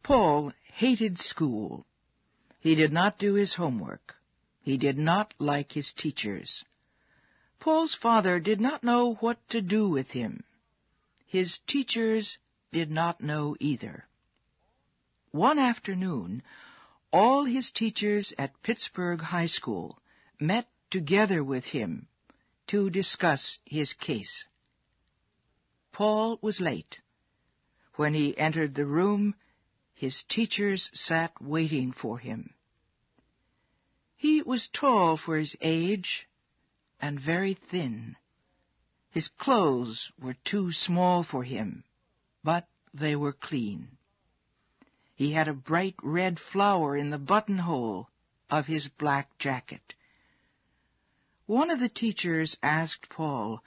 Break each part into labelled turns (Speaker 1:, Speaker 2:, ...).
Speaker 1: Paul hated school. He did not do his homework. He did not like his teachers. Paul's father did not know what to do with him. His teachers did not know either. One afternoon, all his teachers at Pittsburgh High School met together with him to discuss his case. Paul was late. When he entered the room, his teachers sat waiting for him. He was tall for his age and very thin. His clothes were too small for him, but they were clean. He had a bright red flower in the buttonhole of his black jacket. One of the teachers asked Paul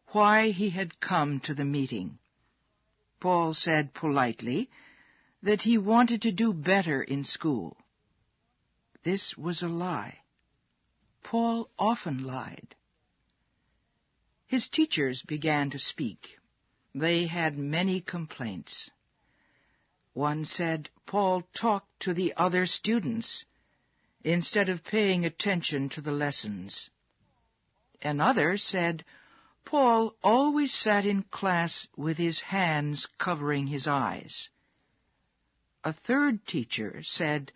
Speaker 1: why he had come to the meeting. Paul said politely that he wanted to do better in school. This was a lie. Paul often lied. His teachers began to speak. They had many complaints. One said Paul talked to the other students instead of paying attention to the lessons. Another said Paul always sat in class with his hands covering his eyes. A third teacher said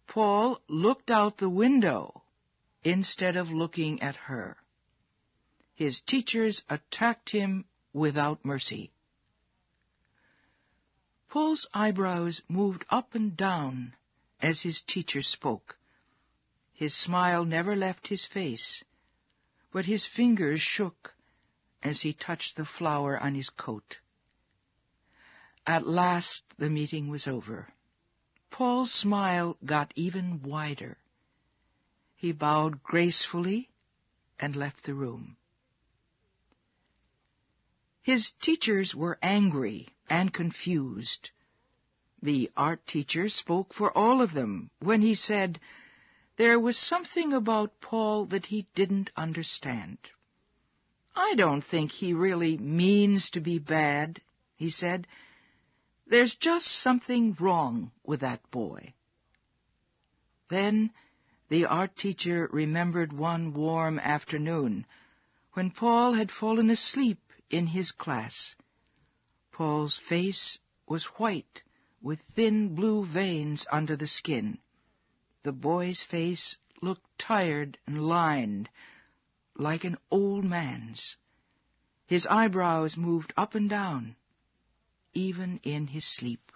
Speaker 1: Paul looked out the window instead of looking at her. His teachers attacked him without mercy. Paul's eyebrows moved up and down as his teacher spoke. His smile never left his face, but his fingers shook as he touched the flower on his coat. At last the meeting was over. Paul's smile got even wider. He bowed gracefully and left the room. His teachers were angry and confused. The art teacher spoke for all of them when he said there was something about Paul that he didn't understand. "I don't think he really means to be bad," he said. "There's just something wrong with that boy." Then the art teacher remembered one warm afternoon when Paul had fallen asleep in his class. Paul's face was white with thin blue veins under the skin. The boy's face looked tired and lined, like an old man's. His eyebrows moved up and down, even in his sleep.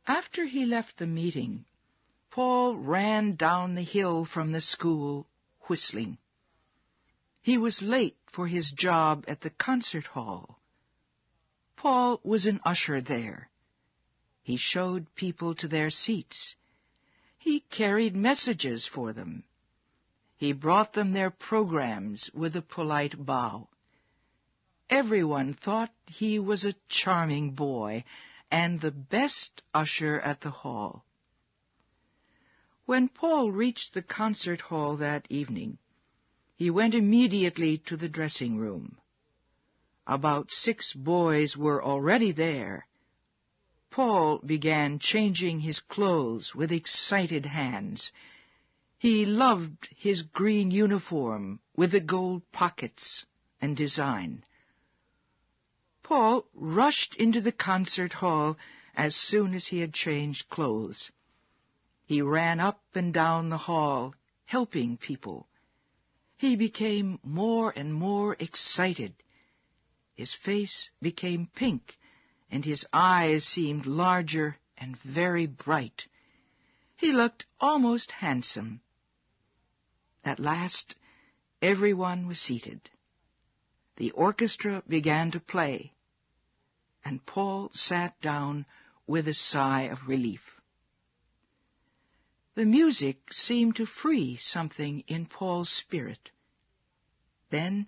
Speaker 1: After he left the meeting, Paul ran down the hill from the school, whistling. He was late for his job at the concert hall. Paul was an usher there. He showed people to their seats. He carried messages for them. He brought them their programs with a polite bow. Everyone thought he was a charming boy and the best usher at the hall. When Paul reached the concert hall that evening, he went immediately to the dressing room. About 6 boys were already there. Paul began changing his clothes with excited hands. He loved his green uniform with the gold pockets and design. Paul rushed into the concert hall as soon as he had changed clothes. He ran up and down the hall, helping people. He became more and more excited. His face became pink, and his eyes seemed larger and very bright. He looked almost handsome. At last, everyone was seated. The orchestra began to play, and Paul sat down with a sigh of relief. The music seemed to free something in Paul's spirit. Then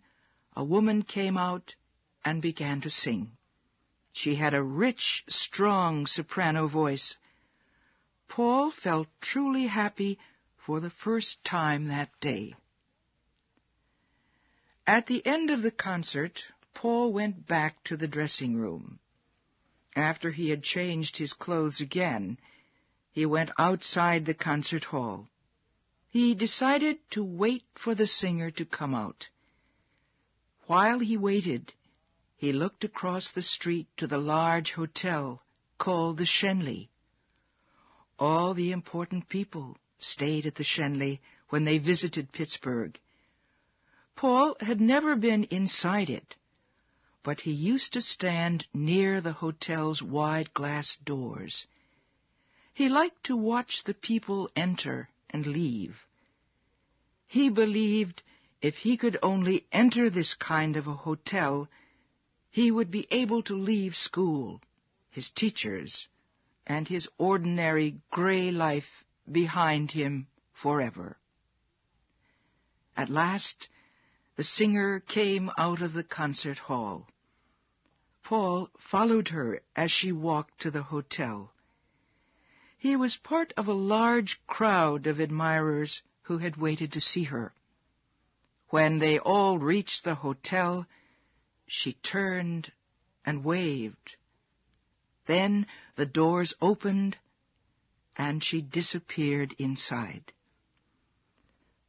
Speaker 1: a woman came out and began to sing. She had a rich, strong soprano voice. Paul felt truly happy for the first time that day. At the end of the concert, Paul went back to the dressing room. After he had changed his clothes again, he went outside the concert hall. He decided to wait for the singer to come out. While he waited, he looked across the street to the large hotel called the Schenley. All the important people stayed at the Schenley when they visited Pittsburgh. Paul had never been inside it, but he used to stand near the hotel's wide glass doors. He liked to watch the people enter and leave. He believed if he could only enter this kind of a hotel, he would be able to leave school, his teachers, and his ordinary gray life behind him forever. At last, the singer came out of the concert hall. Paul followed her as she walked to the hotel. He was part of a large crowd of admirers who had waited to see her. When they all reached the hotel, she turned and waved. Then the doors opened, and she disappeared inside.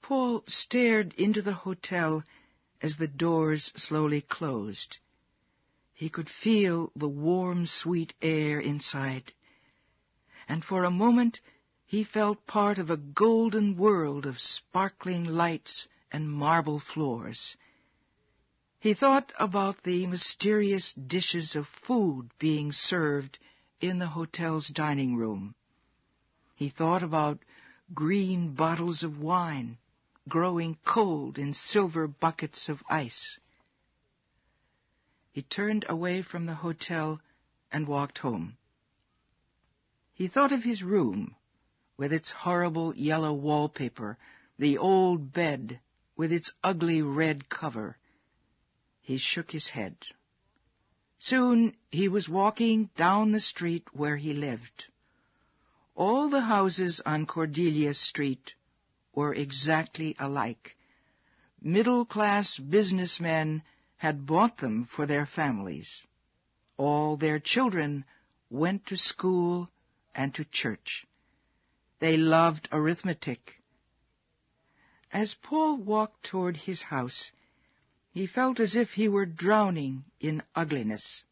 Speaker 1: Paul stared into the hotel as the doors slowly closed. He could feel the warm, sweet air inside, and for a moment he felt part of a golden world of sparkling lights and marble floors. He thought about the mysterious dishes of food being served in the hotel's dining room. He thought about green bottles of wine growing cold in silver buckets of ice. He turned away from the hotel and walked home. He thought of his room, with its horrible yellow wallpaper, the old bed with its ugly red cover. He shook his head. Soon he was walking down the street where he lived. All the houses on Cordelia Street were exactly alike. Middle-class businessmen had bought them for their families. All their children went to school and to church. They loved arithmetic. As Paul walked toward his house, he felt as if he were drowning in ugliness.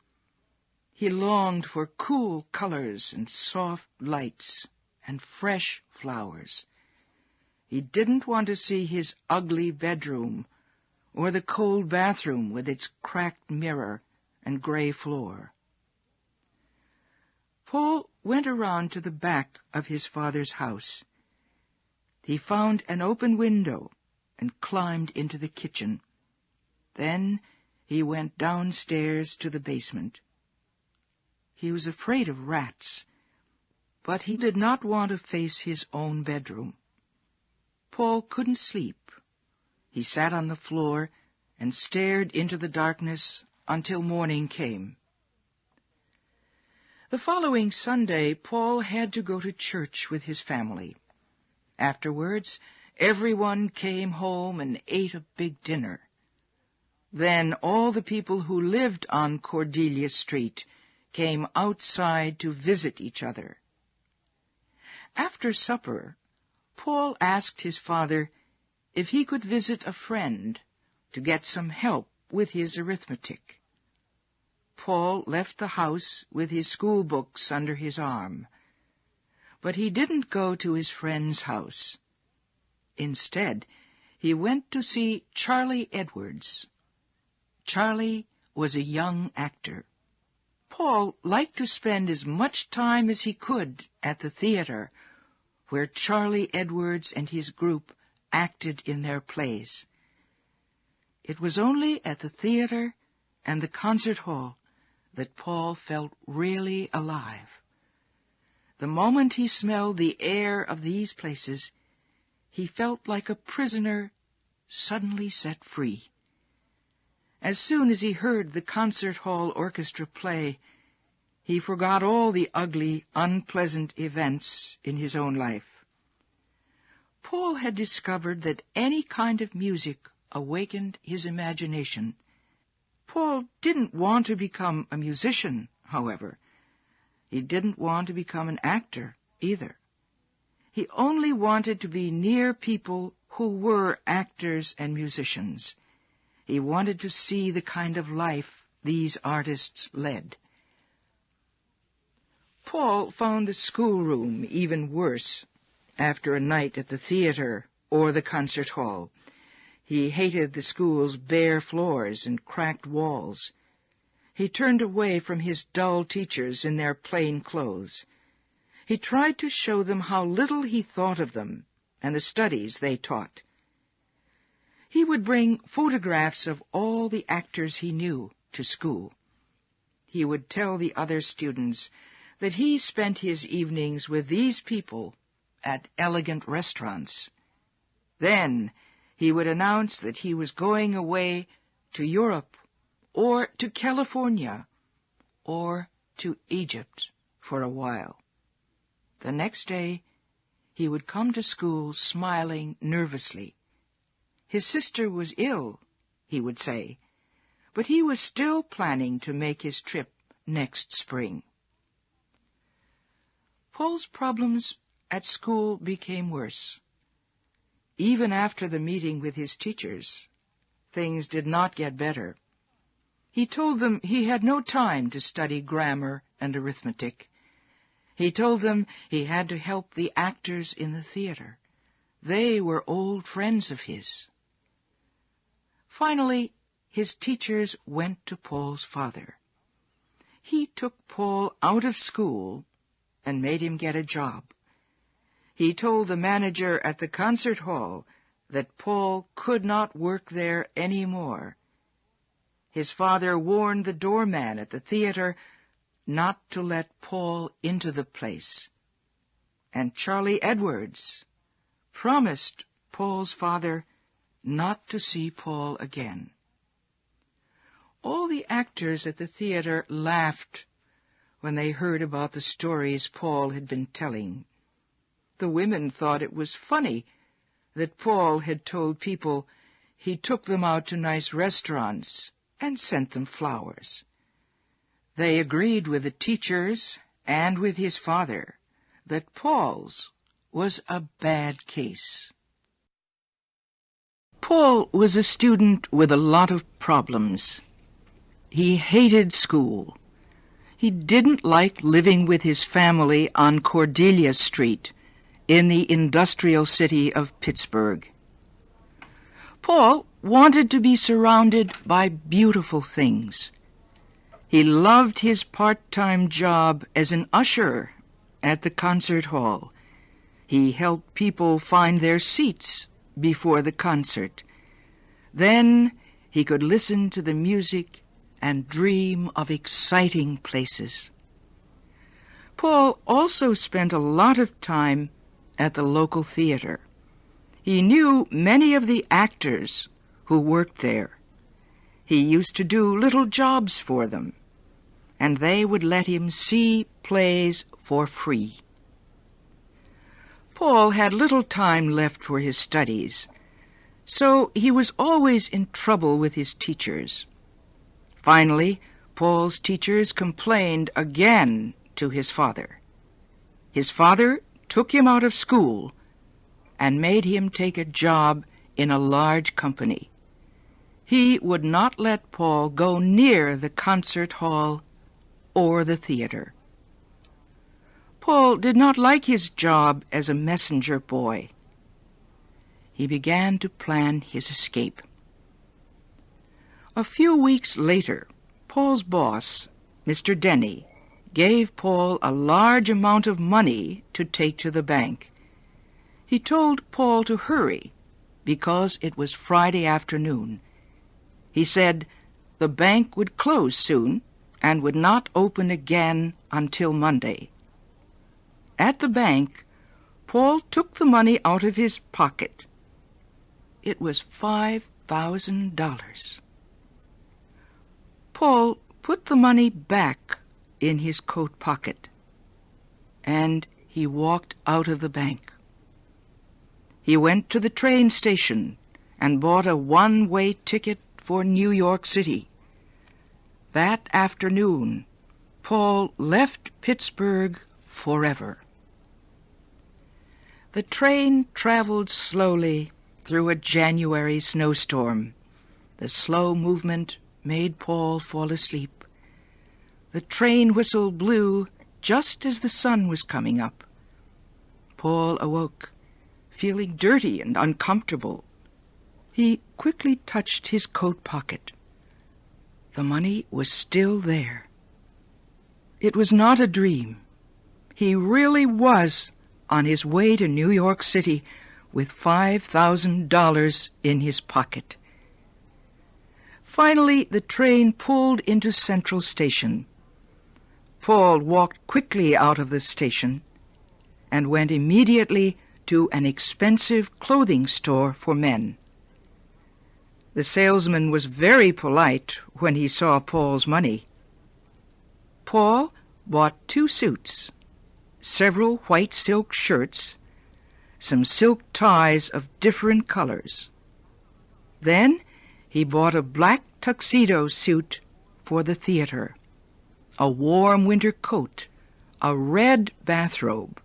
Speaker 1: He longed for cool colors and soft lights and fresh flowers. He didn't want to see his ugly bedroom or the cold bathroom with its cracked mirror and gray floor. Paul went around to the back of his father's house. He found an open window and climbed into the kitchen. Then he went downstairs to the basement. He was afraid of rats, but he did not want to face his own bedroom. Paul couldn't sleep. He sat on the floor and stared into the darkness until morning came. The following Sunday, Paul had to go to church with his family. Afterwards, everyone came home and ate a big dinner. Then all the people who lived on Cordelia Street came outside to visit each other. After supper, Paul asked his father if he could visit a friend to get some help with his arithmetic. Paul left the house with his school books under his arm, but he didn't go to his friend's house. Instead, he went to see Charlie Edwards. Charlie was a young actor. Paul liked to spend as much time as he could at the theater, where Charlie Edwards and his group acted in their plays. It was only at the theater and the concert hall that Paul felt really alive. The moment he smelled the air of these places, he felt like a prisoner suddenly set free. As soon as he heard the concert hall orchestra play, he forgot all the ugly, unpleasant events in his own life. Paul had discovered that any kind of music awakened his imagination. Paul didn't want to become a musician, however. He didn't want to become an actor either. He only wanted to be near people who were actors and musicians. He wanted to see the kind of life these artists led. Paul found the schoolroom even worse after a night at the theater or the concert hall. He hated the school's bare floors and cracked walls. He turned away from his dull teachers in their plain clothes. He tried to show them how little he thought of them and the studies they taught. He would bring photographs of all the actors he knew to school. He would tell the other students that he spent his evenings with these people at elegant restaurants. Then he would announce that he was going away to Europe or to California or to Egypt for a while. The next day he would come to school smiling nervously. His sister was ill, he would say, but he was still planning to make his trip next spring. Paul's problems at school became worse. Even after the meeting with his teachers, things did not get better. He told them he had no time to study grammar and arithmetic. He told them he had to help the actors in the theater. They were old friends of his. Finally, his teachers went to Paul's father. He took Paul out of school and made him get a job. He told the manager at the concert hall that Paul could not work there any more. His father warned the doorman at the theater not to let Paul into the place. And Charlie Edwards promised Paul's father not to see Paul again. All the actors at the theater laughed when they heard about the stories Paul had been telling. The women thought it was funny that Paul had told people he took them out to nice restaurants and sent them flowers. They agreed with the teachers and with his father that Paul's was a bad case. Paul was a student with a lot of problems. He hated school. He didn't like living with his family on Cordelia Street in the industrial city of Pittsburgh. Paul wanted to be surrounded by beautiful things. He loved his part-time job as an usher at the concert hall. He helped people find their seats before the concert. Then he could listen to the music and dream of exciting places. Paul also spent a lot of time at the local theater. He knew many of the actors who worked there. He used to do little jobs for them, and they would let him see plays for free. Paul had little time left for his studies, so he was always in trouble with his teachers. Finally, Paul's teachers complained again to his father. His father took him out of school and made him take a job in a large company. He would not let Paul go near the concert hall or the theater. Paul did not like his job as a messenger boy. He began to plan his escape. A few weeks later, Paul's boss, Mr. Denny, gave Paul a large amount of money to take to the bank. He told Paul to hurry because it was Friday afternoon. He said the bank would close soon and would not open again until Monday. At the bank, Paul took the money out of his pocket. It was $5,000. Paul put the money back in his coat pocket, and he walked out of the bank. He went to the train station and bought a one-way ticket for New York City. That afternoon, Paul left Pittsburgh forever. The train traveled slowly through a January snowstorm. The slow movement made Paul fall asleep. The train whistle blew just as the sun was coming up. Paul awoke, feeling dirty and uncomfortable. He quickly touched his coat pocket. The money was still there. It was not a dream. He really was on his way to New York City with $5,000 in his pocket. Finally, the train pulled into Central Station. Paul walked quickly out of the station and went immediately to an expensive clothing store for men. The salesman was very polite when he saw Paul's money. Paul bought 2 suits, several white silk shirts, some silk ties of different colors. Then he bought a black tuxedo suit for the theater, a warm winter coat, a red bathrobe,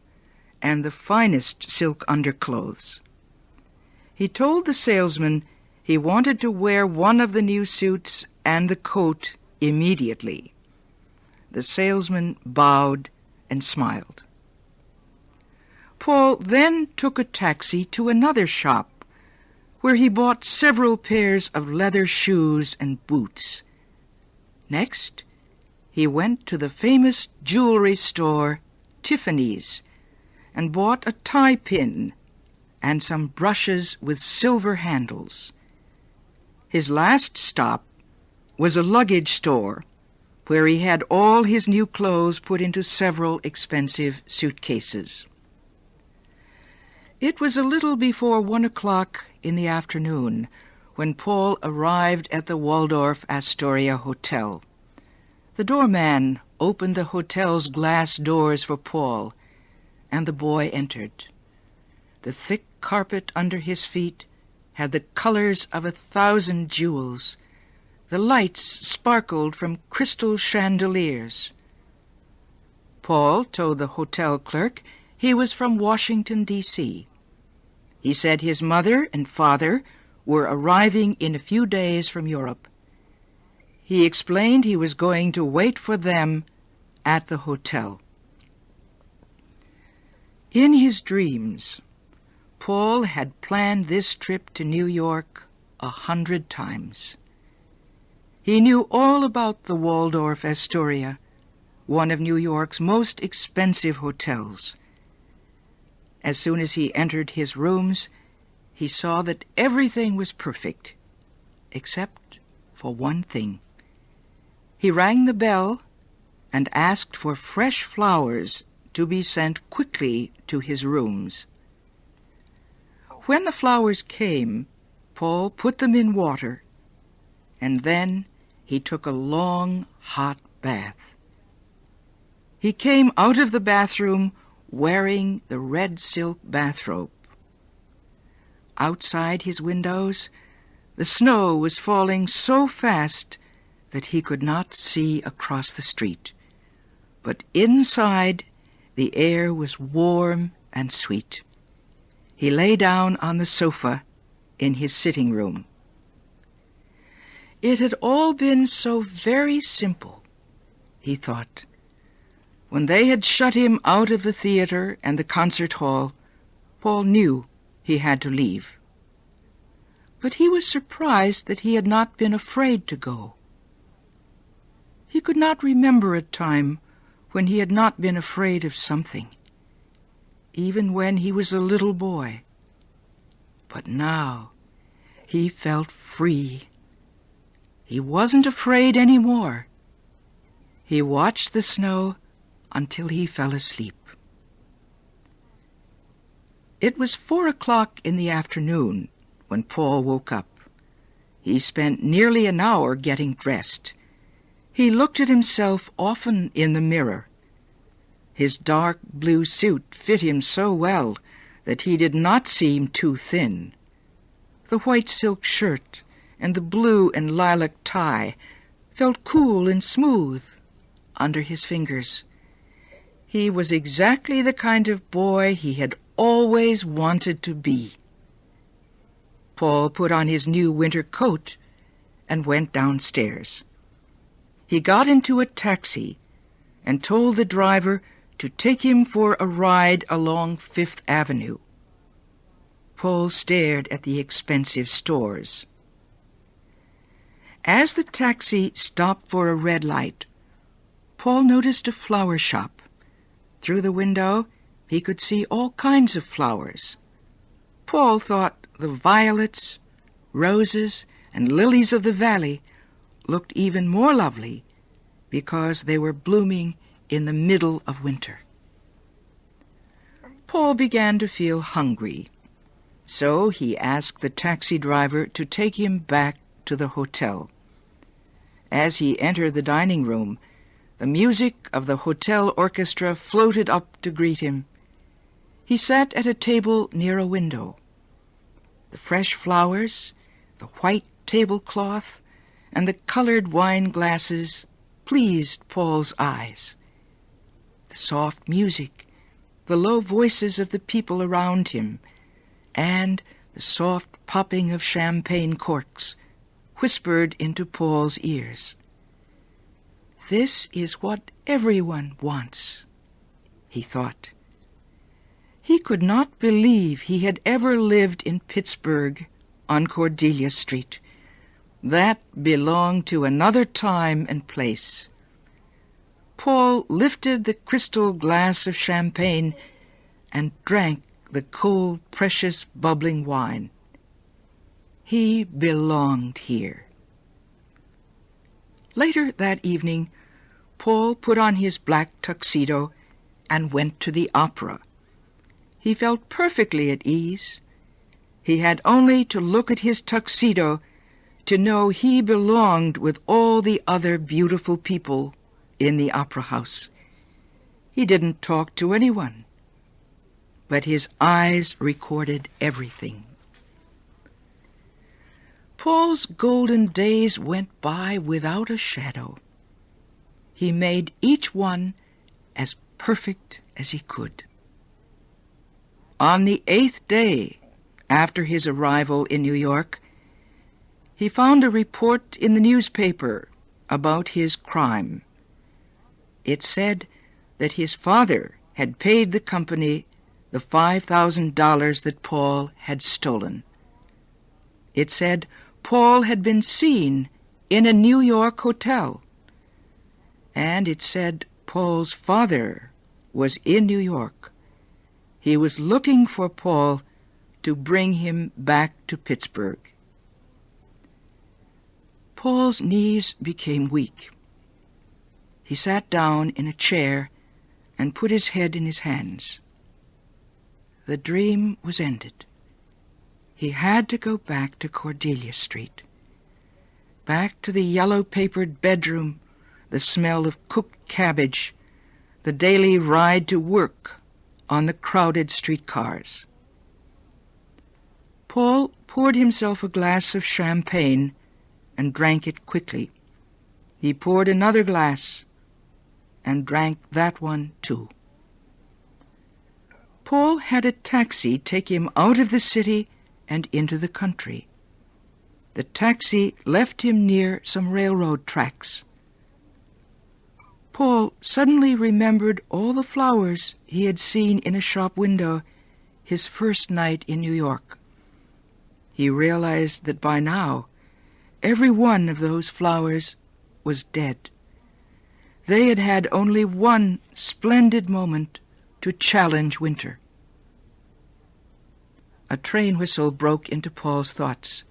Speaker 1: and the finest silk underclothes. He told the salesman he wanted to wear one of the new suits and the coat immediately. The salesman bowed and smiled. Paul then took a taxi to another shop, where he bought several pairs of leather shoes and boots. Next, he went to the famous jewelry store, Tiffany's, and bought a tie pin and some brushes with silver handles. His last stop was a luggage store, where he had all his new clothes put into several expensive suitcases. It was a little before 1 o'clock in the afternoon when Paul arrived at the Waldorf Astoria Hotel. The doorman opened the hotel's glass doors for Paul, and the boy entered. The thick carpet under his feet had the colors of 1,000 jewels. The lights sparkled from crystal chandeliers. Paul told the hotel clerk he was from Washington, D.C. He said his mother and father were arriving in a few days from Europe. He explained he was going to wait for them at the hotel. In his dreams, Paul had planned this trip to New York 100 times. He knew all about the Waldorf Astoria, one of New York's most expensive hotels. As soon as he entered his rooms, he saw that everything was perfect, except for one thing. He rang the bell and asked for fresh flowers to be sent quickly to his rooms. When the flowers came, Paul put them in water, and then he took a long, hot bath. He came out of the bathroom wearing the red silk bathrobe. Outside his windows, the snow was falling so fast that he could not see across the street. But inside, the air was warm and sweet. He lay down on the sofa in his sitting room. It had all been so very simple, he thought. When they had shut him out of the theater and the concert hall, Paul knew he had to leave. But he was surprised that he had not been afraid to go. He could not remember a time when he had not been afraid of something, even when he was a little boy. But now he felt free. He wasn't afraid any more. He watched the snow until he fell asleep. It was 4 o'clock in the afternoon when Paul woke up. He spent nearly an hour getting dressed. He looked at himself often in the mirror. His dark blue suit fit him so well that he did not seem too thin. The white silk shirt and the blue and lilac tie felt cool and smooth, under his fingers. He was exactly the kind of boy he had always wanted to be. Paul put on his new winter coat and went downstairs. He got into a taxi and told the driver to take him for a ride along Fifth Avenue. Paul stared at the expensive stores. As the taxi stopped for a red light, Paul noticed a flower shop. Through the window, he could see all kinds of flowers. Paul thought the violets, roses, and lilies of the valley looked even more lovely because they were blooming in the middle of winter. Paul began to feel hungry, so he asked the taxi driver to take him back to the hotel. As he entered the dining room, the music of the hotel orchestra floated up to greet him. He sat at a table near a window. The fresh flowers, the white tablecloth, and the colored wine glasses pleased Paul's eyes. The soft music, the low voices of the people around him, and the soft popping of champagne corks whispered into Paul's ears. This is what everyone wants, he thought. He could not believe he had ever lived in Pittsburgh on Cordelia Street. That belonged to another time and place. Paul lifted the crystal glass of champagne and drank the cold, precious, bubbling wine. He belonged here. Later that evening, Paul put on his black tuxedo and went to the opera. He felt perfectly at ease. He had only to look at his tuxedo to know he belonged with all the other beautiful people in the opera house. He didn't talk to anyone, but his eyes recorded everything. Paul's golden days went by without a shadow. He made each one as perfect as he could. On the 8th day after his arrival in New York, he found a report in the newspaper about his crime. It said that his father had paid the company the $5,000 that Paul had stolen. It said Paul had been seen in a New York hotel. And it said Paul's father was in New York. He was looking for Paul to bring him back to Pittsburgh. Paul's knees became weak. He sat down in a chair and put his head in his hands. The dream was ended. He had to go back to Cordelia Street, back to the yellow-papered bedroom, the smell of cooked cabbage, the daily ride to work on the crowded streetcars. Paul poured himself a glass of champagne and drank it quickly. He poured another glass and drank that one too. Paul had a taxi take him out of the city and into the country. The taxi left him near some railroad tracks. Paul suddenly remembered all the flowers he had seen in a shop window his first night in New York. He realized that by now every one of those flowers was dead. They had had only one splendid moment to challenge winter. A train whistle broke into Paul's thoughts.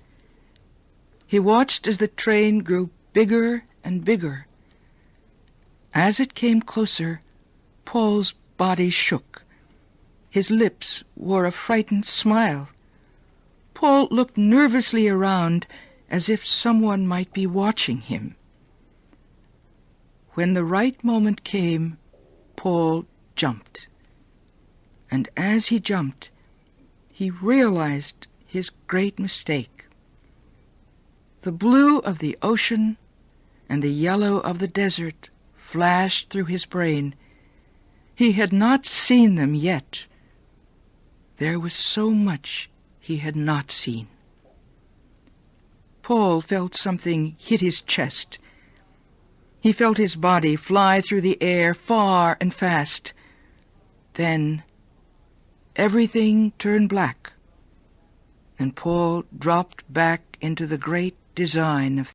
Speaker 1: He watched as the train grew bigger and bigger. As it came closer, Paul's body shook. His lips wore a frightened smile. Paul looked nervously around as if someone might be watching him. When the right moment came, Paul jumped. And as he jumped, he realized his great mistake. The blue of the ocean and the yellow of the desert flashed through his brain. He had not seen them yet. There was so much he had not seen. Paul felt something hit his chest. He felt his body fly through the air far and fast. Then everything turned black, and Paul dropped back into the great design of